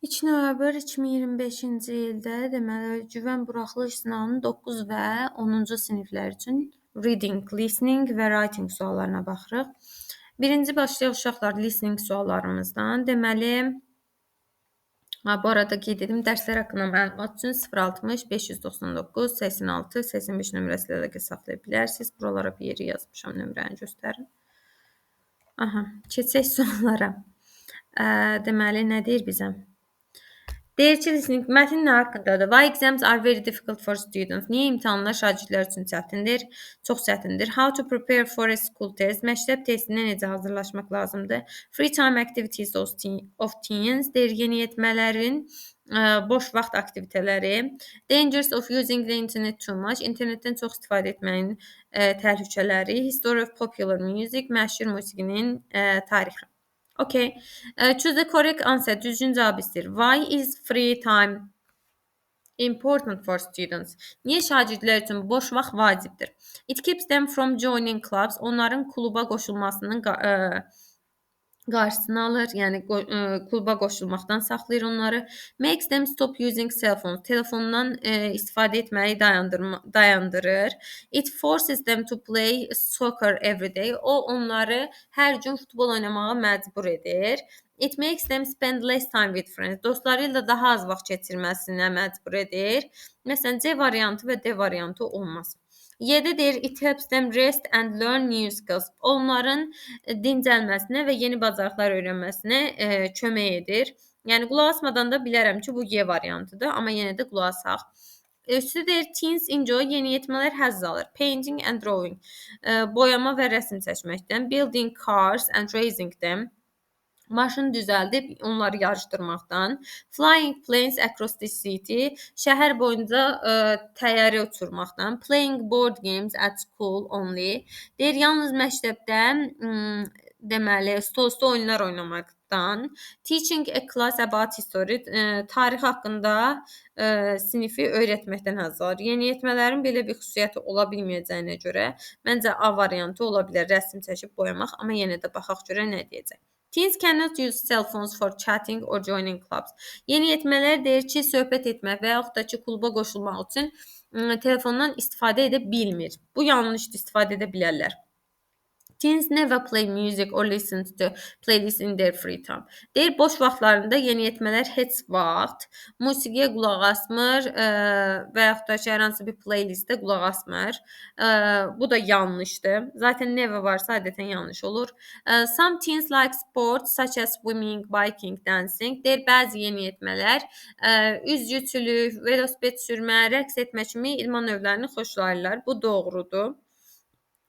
2 noyabr 2025-ci ildə deməli güvən buraxılış sınağının 9 və 10-cu siniflər üçün reading, listening və writing suallarına baxırıq. Birinci başlayaq uşaqlar listening suallarımızdan. Deməli, bu arada qeyd edim, dərslər haqqında məlumat üçün 060 599 86 85 nömrəsi ilə əlaqə saxlaya bilərsiniz. Buralara bir yeri yazmışam, nömrəni göstərin. Keçək suallara. Deməli, nə deyir bizə? Deyir ki, listening mətn nə haqqındadır? Why exams are very difficult for students? Niyə imtahanlar şagirdlər üçün çətindir? Çox çətindir. How to prepare for a school test? Məktəb testinə necə hazırlaşmaq lazımdır? Free time activities of teens. Deyir yeniyetmələrin boş vaxt aktiviteləri. Dangers of using the internet too much. İnternetdən çox istifadə etməyin təhlükələri. History of popular music. Məşhur musiqinin tarixi. Okay. Choose the correct answer. Düzgün cavab istəyir. Why is free time important for students? Niyə şagirdlər üçün boş vaxt vacibdir? It keeps them from joining clubs. Onların kluba qoşulmasının qarşısını alır, yəni kluba qoşulmaqdan saxlayır onları. Makes them stop using cell phones. Telefondan istifadə etməyi dayandırır. It forces them to play soccer every day. O onları hər gün futbol oynamağa məcbur edir. It makes them spend less time with friends. Dostları ilə daha az vaxt keçirməsinə məcbur edir. Məsələn, C variantı və D variantı olmaz. 7 deyir, it helps them rest and learn new skills. Onların dincəlməsinə və yeni bacarıqlar öyrənməsinə kömək edir. Yəni, qulaq asmadan da bilərəm ki, bu Y variantıdır, amma yenə də qulaq asaq. Üstü deyir, teens enjoy, yeniyetmələr həzz alır. Painting and drawing, boyama və rəsm çəkməkdən. Building cars and racing them. Maşın düzəldib onları yarışdırmaqdan. Flying planes across the city. Şəhər boyunca təyyarə uçurmaqdan. Playing board games at school only. Deyir, yalnız məktəbdə deməli, stolüstü oyunlar oynamaqdan. Teaching a class about history. Tarix haqqında sinifi öyrətməkdən həzz alır. Yeniyetmələrin belə bir xüsusiyyəti ola bilməyəcəyinə görə məncə A variantı ola bilər. Rəsm çəkib boyamaq, amma yenə də baxaq görə nə deyəcək. Teens cannot use cell phones for chatting or joining clubs. Yeniyetmələr deyir ki, söhbət etmək və yaxud da ki, kluba qoşulmaq üçün telefondan istifadə edə bilmir. Bu yanlışdır, istifadə edə bilərlər. Teens never play music or listen to playlists in their free time. Deyir, boş vaxtlarında yeniyetmələr heç vaxt musiqiyə qulaq asmır və yaxud da ki, hər hansı bir playlistə qulaq asmır. Bu da yanlışdır. Zaten never varsa adətən yanlış olur. Some teens like sports such as swimming, biking, dancing. Deyir, bəzi yeniyetmələr üzgüçülük, velosiped sürmə, rəqs etmə kimi idman növlərini xoşlayırlar. Bu doğrudur.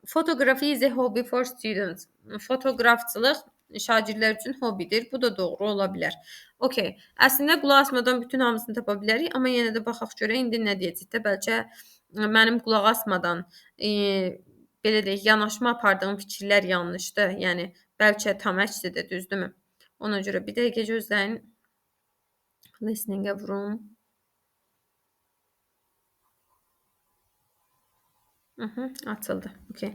Photography is a hobby for students. Fotoqrafçılıq şagirdlər üçün hobbidir. Bu da doğru ola bilər. Okay. Əslində qulaq asmadan bütün hamısını tapa bilərik, amma yenə də baxaq görə indi nə deyəcək də bəlkə mənim qulaq asmadan belə deyək, yanaşma apardığım fikirlər yanlışdır. Yəni bəlkə tam əksidir, düzdürmü? Ona görə bir dəqiqə gözləyin. Listening-ə vurum. Açıldı. Okay.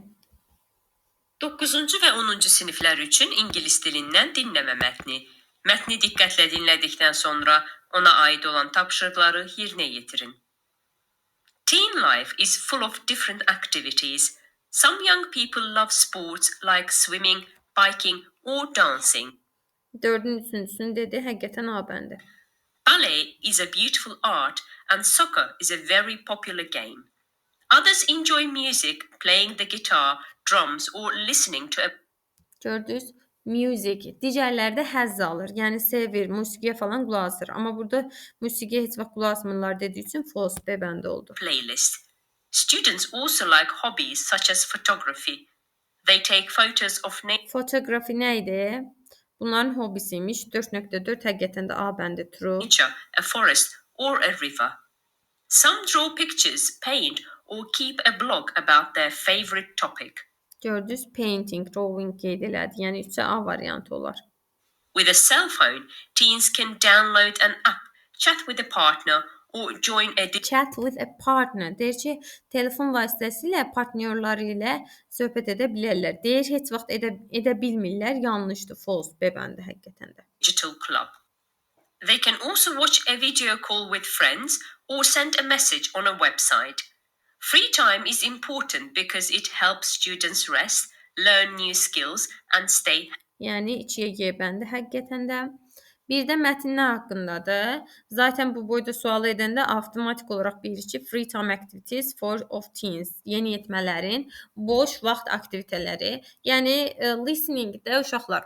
9-cu və 10-cu siniflər üçün ingilis dilindən dinləmə mətni. Mətni diqqətlə dinlədikdən sonra ona aid olan tapşırıqları yerinə yetirin. Teen life is full of different activities. Some young people love sports like swimming, biking or dancing. 4-ün üçüncüsünü dedi, həqiqətən A bəndi. Ballet is a beautiful art and soccer is a very popular game. Others enjoy music, playing the guitar, drums or listening to a... Gördünüz? Music. Digərləri də həzz alır. Yəni sevir, musiqiyə falan qulaq asır. Amma burada musiqiyə heç vaxt qulaq asmırlar dediyi üçün false B bəndi oldu. Playlist. Students also like hobbies such as photography. They take photos of Fotoqrafi nə idi? Bunların hobisiymiş. 4.4 həqiqətən də A bəndi true. nature, a forest or a river. Some draw pictures, paint or keep a blog about their favorite topic. Gördünüz? Painting, drawing qeyd elədi. Yəni 3-ə A variantı olar. With a cell phone, teens can download an app, chat with a partner or join a Chat with a partner. Deyir ki, telefon vasitəsilə partnyorları ilə söhbət edə bilərlər. Deyir, heç vaxt edə bilmirlər. Yanlışdır. False. B bəndi həqiqətən də. digital club. They can also watch a video call with friends or send a message on a website. Free time is important because it helps students rest, learn new skills, and stay. Yəni 2-yə G bəndi həqiqətən də. Bir də mətnlər haqqındadır. Zaten bu boyda sual edəndə avtomatik olaraq bilir ki, free time activities for of teens, yeniyetmələrin boş vaxt aktivitetləri. Yəni listening-də uşaqlar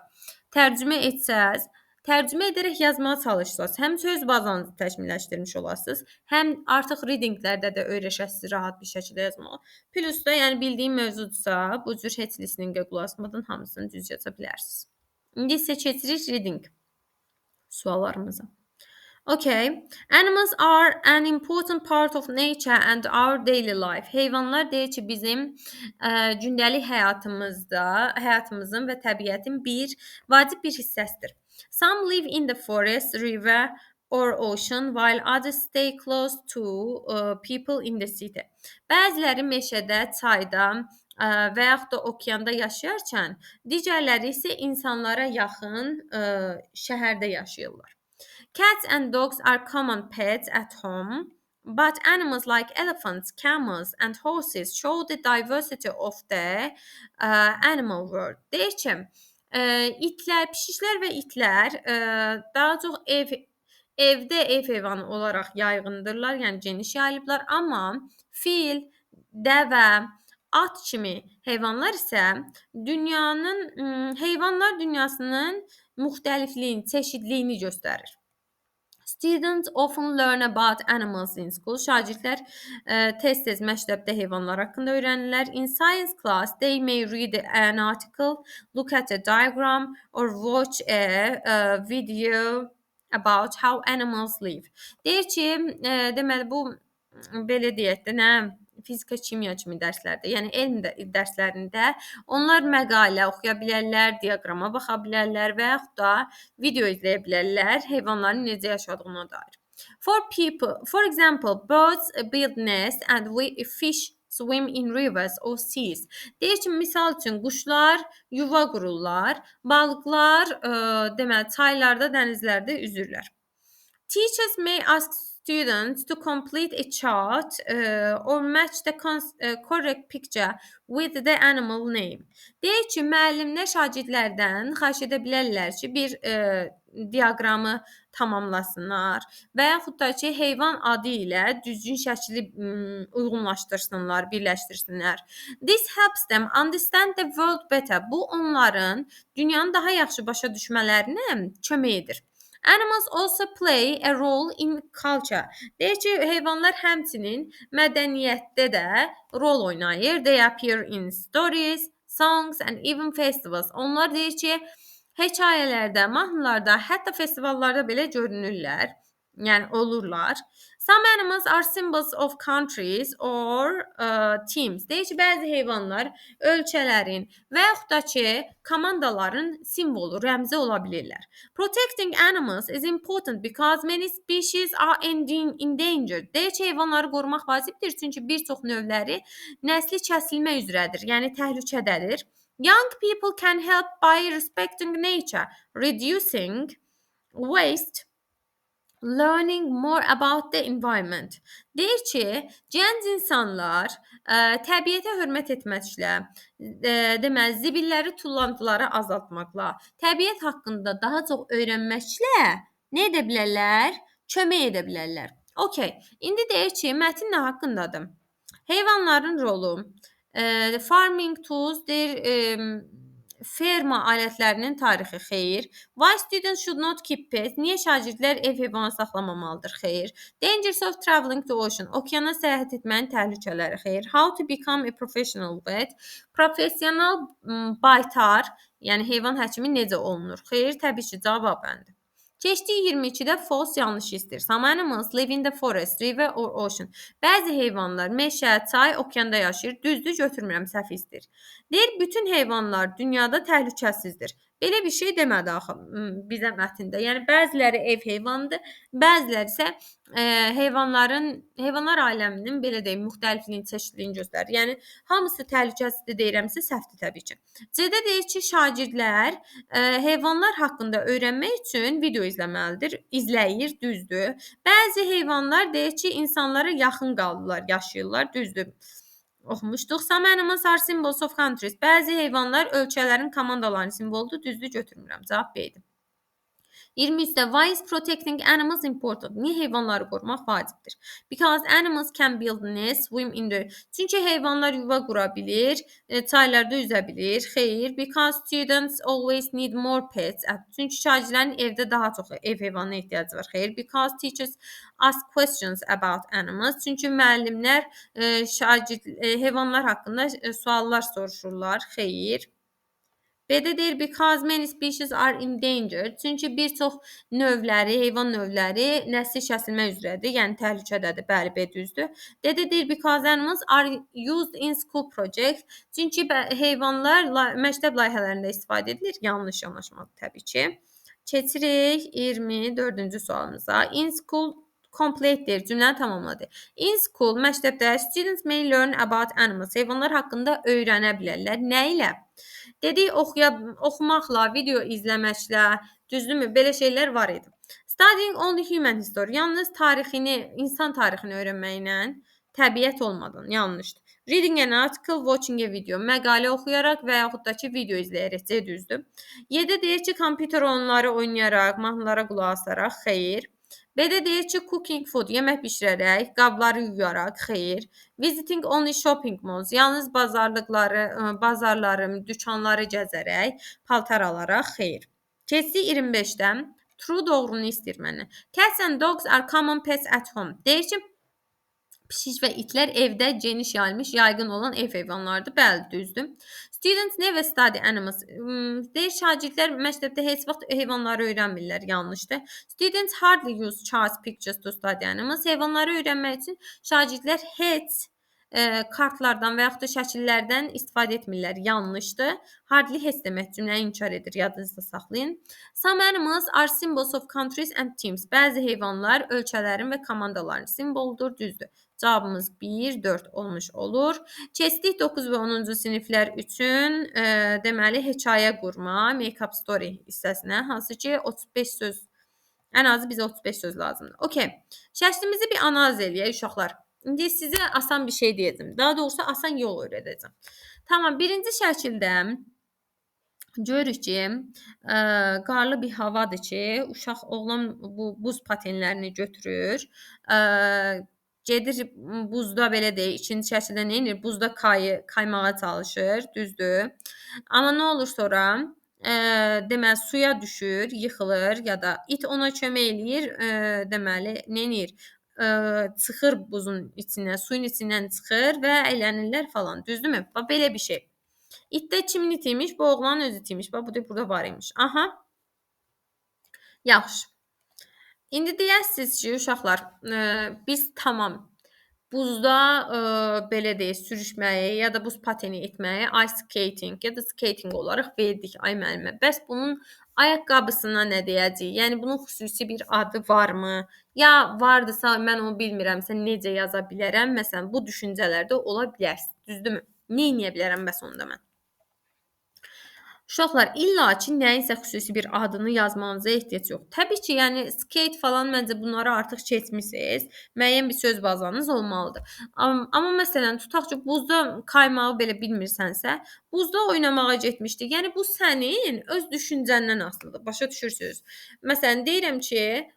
tərcümə etsəz, tərcümə edərək yazmağa çalışsaz, həm söz bazanızı təkmilləşdirmiş olasınız, həm artıq readinglərdə də öyrəşəsiniz rahat bir şəkildə yazmağı. Plus da yəni bildiyim mövzudursa, bu cür heç listening-ə qulaq asmadan hamısını düz yaza bilərsiniz. İndi isə keçirik reading suallarımıza. Okay. Animals are an important part of nature and our daily life. Heyvanlar deyir ki, bizim gündəlik həyatımızın və təbiətin bir vacib bir hissəsidir. Some live in the forest, river or ocean while others stay close to people in the city. Bəziləri meşədə, çayda və yaxud da okeanda yaşayarkən, digərləri isə insanlara yaxın şəhərdə yaşayırlar. Cats and dogs are common pets at home, but animals like elephants, camels and horses show the diversity of the animal world. Deyir ki, itlər, pişiklər və itlər daha çox evdə ev heyvanı olaraq yayğındırlar, yəni geniş yayılıblar, amma fil, dəvə, at kimi heyvanlar isə heyvanlar dünyasının müxtəlifliyini, çeşidliyini göstərir. Students often learn about animals in school. Şagirdlər tez-tez məktəbdə heyvanlar haqqında öyrənirlər. In science class, they may read an article, look at a diagram or watch a video about how animals live. Deyir ki, deməli bu belə deyək də, nə fizika, kimya kimi dərslərdə, yəni elm dərslərində onlar məqalə oxuya bilərlər, diaqrama baxa bilərlər və yaxud da video izləyə bilərlər heyvanların necə yaşadığına dair. For example, birds build nests and fish swim in rivers or seas. Deyir ki, misal üçün quşlar yuva qururlar, balıqlar deməli çaylarda, dənizlərdə üzürlər. Teachers may ask students to complete a chart or match the correct picture with the animal name. Deyir ki, müəllimlər şagirdlərdən xahiş edə bilərlər ki, bir diaqramı tamamlasınlar və yaxud da ki, heyvan adı ilə düzgün şəkli uyğunlaşdırsınlar, birləşdirsinlər. This helps them understand the world better. Bu onların dünyanı daha yaxşı başa düşmələrinə kömək edir. Animals also play a role in culture. Deyir ki, heyvanlar həmçinin mədəniyyətdə də rol oynayır. They appear in stories, songs and even festivals. Onlar deyir ki, hekayələrdə, mahnılarda, hətta festivallarda belə görünürlər. Yəni olurlar. Some animals are symbols of countries or teams. Deyir ki, bəzi heyvanlar ölkələrin və yaxud da ki, komandaların simvolu, rəmzi ola bilirlər. Protecting animals is important because many species are endangered. Deyir ki, heyvanları qorumaq vacibdir, çünki bir çox növləri nəsli kəsilmə üzrədir, yəni təhlükədədir. Young people can help by respecting nature, reducing waste, learning more about the environment. Deyir ki, gənc insanlar təbiətə hörmət etməklə, deməli, zibilləri, tullantıları azaltmaqla, təbiət haqqında daha çox öyrənməklə nə edə bilərlər? Kömək edə bilərlər. Okay, indi deyir ki, mətn nə haqqındadır? Heyvanların rolu, farming tools, deyir, ferma alətlərinin tarixi, xeyr. Why students should not keep pets? Niyə şagirdlər ev heyvanı saxlamamalıdır? Xeyr. Dangers of traveling to ocean. Okeana səyahət etməyin təhlükələri, xeyr. How to become a professional vet? Professional baytar, yəni heyvan həkimi necə olunur? Xeyr, təbii ki, cavab bəndi. Keçdiyi 22-də false yanlış istəyir. Some animals live in the forest, river or ocean. Bəzi heyvanlar meşə, çay, okeanda yaşayır. Düzdür, götürmürəm, səhv istəyir. Deyir, bütün heyvanlar dünyada təhlükəsizdir. Belə bir şey demədi axı bizə mətndə. Yəni bəziləri ev heyvanıdır, bəziləri isə heyvanlar aləminin belə deyim, müxtəlifliyini, çeşidliyini göstərir. Yəni hamısı təhlükəsizdir deyirəmsə səhvdir təbii ki. C-də deyir ki, şagirdlər heyvanlar haqqında öyrənmək üçün video izləməlidir. İzləyir, düzdür. Bəzi heyvanlar deyir ki, insanlara yaxın qalırlar, yaşayırlar, düzdür. Oxumuşduq. Some animals are symbols of countries. Bəzi heyvanlar ölkələrin komandalarının simvoludur. Düzdür, götürmürəm. Cavab B-dir. 23-də why is protecting animals important? Niyə heyvanları qorumaq vacibdir? Because animals can build nests, swim in the... Çünki heyvanlar yuva qura bilir, çaylarda üzə bilir. Xeyr. Because students always need more pets. Çünki şagirdlərin evdə daha çox ev heyvanına ehtiyacı var. Xeyr. Because teachers ask questions about animals. Çünki müəllimlər heyvanlar haqqında suallar soruşurlar. Xeyr. B-də deyir because many species are endangered. Çünki bir çox növləri, heyvan növləri nəsil kəsilmək üzrədir. Yəni təhlükədədir. Bəli, B düzdür. D-də deyir because animals are used in school projects. Çünki heyvanlar məktəb layihələrində istifadə edilir. Yanlış yanaşmadır təbii ki. Keçirik 24-cü sualımıza. In school complete deyir, cümləni tamamladı. In school, məktəbdə students may learn about animals. Heyvanlar haqqında öyrənə bilərlər. Nə ilə? Dedik oxumaqla, video izləməklə, düzdürmü? Belə şeylər var idi. Studying only human history, yalnız tarixini, insan tarixini öyrənməklə, təbiət olmadan, yanlışdır. Reading an article, watching a video, məqalə oxuyaraq və yaxud da ki, video izləyərək, C düzdür. 7 deyir ki, kompüter oyunları oynayaraq, mahnılara qulaq asaraq, xeyr. B-də deyir ki, cooking food, yemək bişirərək, qabları yuyaraq, xeyr. Visiting only shopping malls, yalnız bazarları, dükanları gəzərək, paltar alaraq, xeyr. Keçdik 25-dən. True doğrunu istəyir məndən. Cats and dogs are common pets at home. Deyir ki, pişik və itlər evdə geniş yayılmış, yaygın olan ev heyvanlarıdır. Bəli, düzdür. Students never study animals. Deyir, şagirdlər məktəbdə heç vaxt heyvanları öyrənmirlər. Yanlışdır. Students hardly use charts, pictures to study animals. Heyvanları öyrənmək üçün şagirdlər heç kartlardan və yaxud da şəkillərdən istifadə etmirlər. Yanlışdır. Hardly heç demək cümləni inkar edir. Yadınızda saxlayın. Some animals are symbols of countries and teams. Bəzi heyvanlar ölkələrin və komandaların simvoludur. Düzdür. Cavabımız 1, 4 olmuş olur. Keçdik 9 və 10-cu siniflər üçün deməli hekayə qurma, make-up story hissəsinə, hansı ki 35 söz, ən azı bizə 35 söz lazımdır. Okay. Şəklimizi bir analiz eləyək uşaqlar. İndi sizə asan bir şey deyəcəm. Daha doğrusu asan yol öyrədəcəm. Tamam, birinci şəkildə görürük ki, qarlı bir havadır ki, uşaq oğlan bu buz patenlərini götürür. Gedir buzda belə deyək, ikinci şəkildə nə edir? Buzda kaymağa çalışır, düzdür. Amma nə olur sonra? Deməli suya düşür, yıxılır ya da it ona kömək eləyir, deməli nə edir? Çıxır buzun içinə, suyun içindən çıxır və əylənirlər falan, düzdürmü? Bax belə bir şey. İtdə kimin iti imiş? Bu oğlanın öz iti imiş. Bax bu da burada var imiş. Aha. Yaxşı. İndi deyərsiniz ki, uşaqlar, biz tamam buzda belə deyək, sürüşməyi ya da buz pateni etməyi ice skating ya da skating olaraq verdik ay müəllimə. Bəs bunun ayaqqabısına nə deyəcəyik? Yəni bunun xüsusi bir adı varmı? Ya vardısa mən onu bilmirəmsə necə yaza bilərəm? Məsələn, bu düşüncələrdə ola bilər. Düzdürmü? Nə edə bilərəm bəs onda mən? Uşaqlar, illa ki, nəyinsə xüsusi bir adını yazmanıza ehtiyac yox. Təbii ki, yəni skate falan məncə bunları artıq keçmisiniz. Müəyyən bir söz bazanız olmalıdır. Amma məsələn, tutaq ki, buzda kaymağı belə bilmirsənsə, buzda oynamağa getmişdik. Yəni bu sənin öz düşüncəndən asılıdır. Başa düşürsüz? Məsələn, deyirəm ki,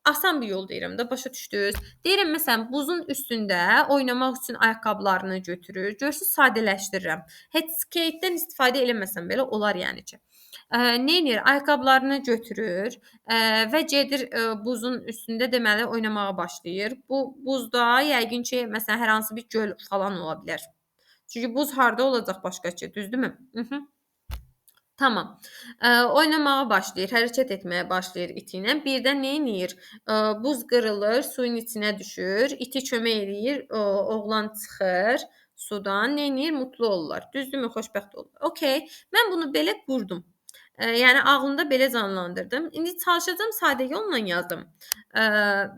asan bir yol deyirəm də, başa düşdünüz? Deyirəm, məsələn, buzun üstündə oynamaq üçün ayaqqabılarını götürür. Görürsüz, sadələşdirirəm. Heç skatedən istifadə eləməsəm belə olar yəni ki. Nə edir? Ayaqqabılarını götürür və gedir buzun üstündə deməli oynamağa başlayır. Bu buzda yəqin ki, məsələn, hər hansı bir göl falan ola bilər. Çünki buz harda olacaq başqa ki, düzdürmü? Tamam. Oynamağa başlayır, hərəkət etməyə başlayır iti ilə. Birdən nə edir? Buz qırılır, suyun içinə düşür. İti kömək eləyir, oğlan çıxır sudan. Nə edir? Mutlu olurlar. Düzdürmü? Xoşbəxt olurlar. Okay. Mən bunu belə qurdum. Yəni ağlımda belə canlandırdım. İndi çalışacağam sadə yolla yazım.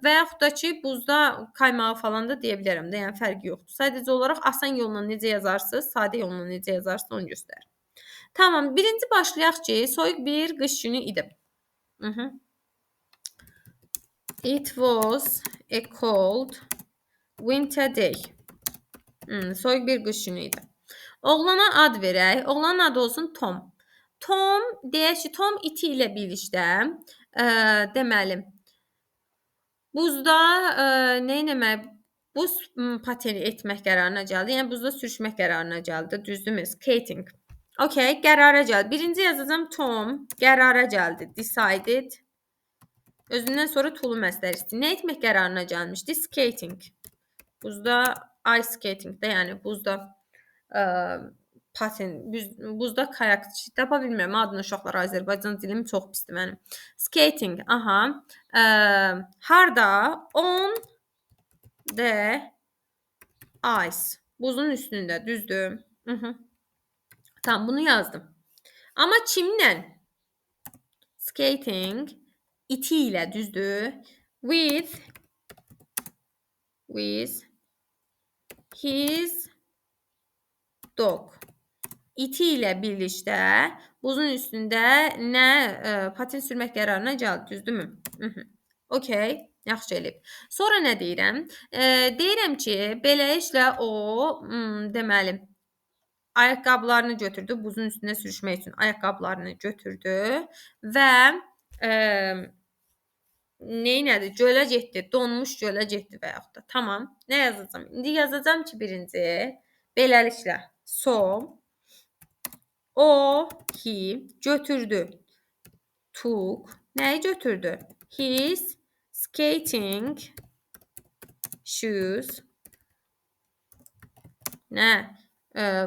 Və yaxud da ki, buzda kaymağı falan da deyə bilərəm də, yəni fərqi yoxdur. Sadəcə olaraq asan yolla necə yazarsınız, sadə yolla necə yazarsınız onu göstərir. Tamam, birinci başlayaq ki, soyuq bir qış günü idi. It was a cold winter day. Soyuq bir qış günü idi. Oğlana ad verək. Oğlanın adı olsun Tom. Tom, deyək ki, Tom iti ilə birlikdə, deməli, buzda nə etmək? Buz pateni etmək qərarına gəldi. Yəni buzda sürüşmək qərarına gəldi. Düzdürmü? Skating. Okay, qərara gəldi. Birinci yazacağam Tom qərara gəldi. Decided. Özündən sonra to məzdəri istəyir. Nə etmək qərarına gəlmişdi? Skating. Buzda ice skating də, yəni buzda paten, buzda kayak tapa bilmirəm adını uşaqlar, Azərbaycan dilim çox pisdir mənim. Skating, aha. Harda? On the ice. Buzun üstündə, düzdür? Tamam, bunu yazdım. Amma kimlə? Skating iti ilə, düzdür? With his dog. İti ilə birlikdə buzun üstündə nə paten sürmək qərarına gəldi, düzdürmü? Okay, yaxşı eləyib. Sonra nə deyirəm? Deyirəm ki, beləliklə o, deməli, ayaqqabılarını götürdü, buzun üstündə sürüşmək üçün ayaqqabılarını götürdü və neynədir? Gölə getdi, donmuş gölə getdi və yaxud da. Tamam, nə yazacağam? İndi yazacağam ki, birinci, beləliklə, so, o, he, götürdü, took, nəyi götürdü? His skating shoes, nə?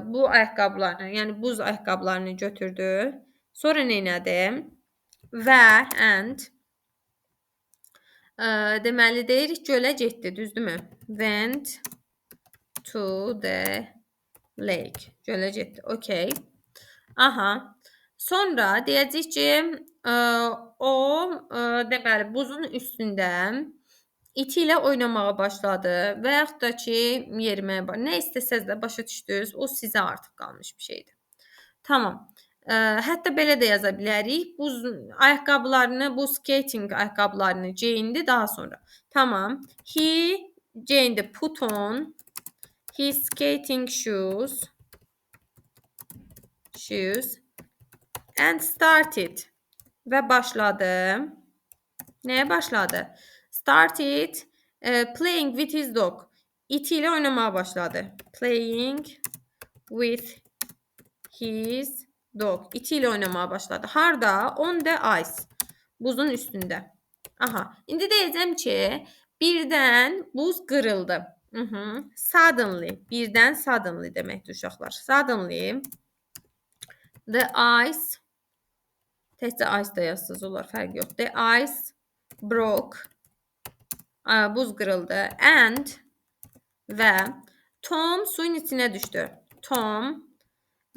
Bu ayaqqabılarını, yəni buz ayaqqabılarını götürdü. Sonra neynədi? Və and deməli deyirik gölə getdi, düzdürmü? Went to the lake. Gölə getdi. Okay. Aha. Sonra deyəcəyik ki, o deməli buzun üstündə iti ilə oynamağa başladı və yaxud da ki, yeriməyə başladı. Nə istəsəz də başa düşdünüz, o sizə artıq qalmış bir şeydir. Tamam. Hətta belə də yaza bilərik. Buz ayaqqabılarını, bu skating ayaqqabılarını geyindi daha sonra. Tamam. He geyindi, put on his skating shoes and started və başladı. Nəyə başladı? Started playing with his dog. İti ilə oynamağa başladı. Playing with his dog. İti ilə oynamağa başladı. Harda? On the ice. Buzun üstündə. Aha. İndi deyəcəm ki, birdən buz qırıldı. Suddenly. Birdən suddenly deməkdir uşaqlar. Suddenly the ice, təkcə ice da yazsınız olar, fərqi yox. The ice broke. Buz qırıldı. And və Tom suyun içinə düşdü. Tom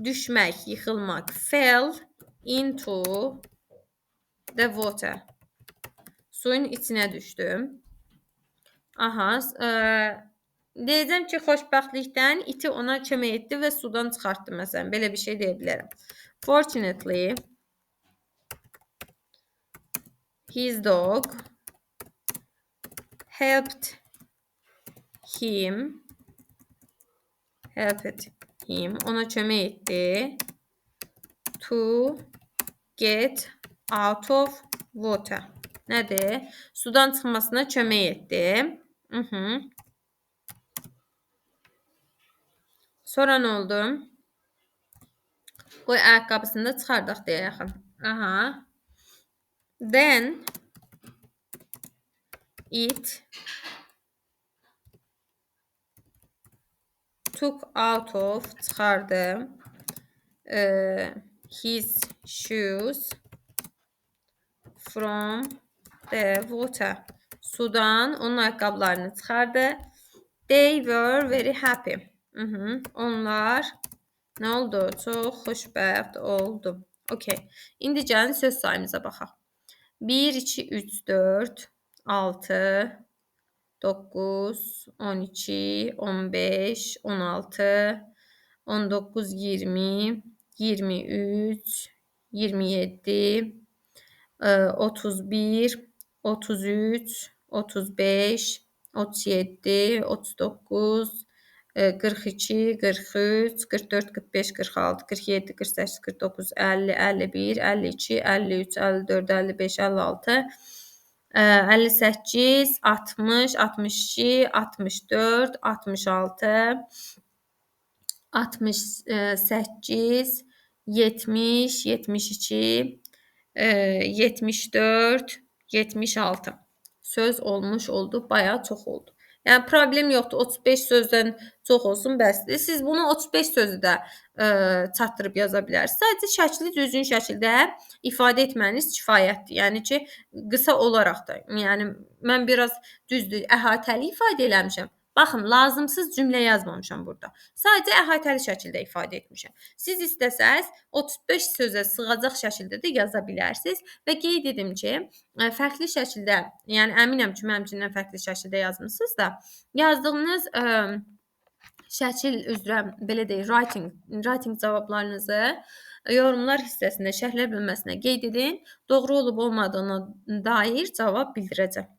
düşmək, yıxılmaq. Fell into the water. Suyun içinə düşdü. Aha. Deyəcəm ki, xoşbəxtlikdən iti ona kömək etdi və sudan çıxartdı məsələn. Belə bir şey deyə bilərəm. Fortunately, his dog helped him. Ona kömək etdi. To get out of water. Nədir? Sudan çıxmasına kömək etdi. Sonra nə oldu? Qoy ayaqqabısını da çıxardaq deyə yaxın. Aha. Then it took out of, çıxardı, his shoes from the water. Sudan onun ayaqqabılarını çıxardı. They were very happy. Onlar nə oldu? Çox xoşbəxt oldu. Okay. İndi gəlin söz sayımıza baxaq. 1, 2, 3, 4, 6, 9, 12, 15, 16, 19, 20, 23, 27, 31, 33, 35, 37, 39, 42, 43, 44, 45, 46, 47, 48, 49, 50, 51, 52, 53, 54, 55, 56, 58, 60, 62, 64, 66, 68, 70, 72, 74, 76. Söz olmuş oldu, bayağı çox oldu. Yəni problem yoxdur. 35 sözdən çox olsun bəsdir. Siz bunu 35 sözü də çatdırıb yaza bilərsiniz. Sadəcə şəkli düzgün şəkildə ifadə etməniz kifayətdir. Yəni ki, qısa olaraq da. Yəni mən biraz düzdür, əhatəli ifadə eləmişəm. Baxın, lazımsız cümlə yazmamışam burada. Sadəcə əhatəli şəkildə ifadə etmişəm. Siz istəsəz 35 sözə sığacaq şəkildə də yaza bilərsiniz və qeyd edim ki, fərqli şəkildə, yəni əminəm ki, mənimkindən fərqli şəkildə yazmısınız da, yazdığınız şəkil üzrə belə deyək, writing cavablarınızı yorumlar hissəsində şərhlər bölməsinə qeyd edin. Doğru olub olmadığına dair cavab bildirəcəm.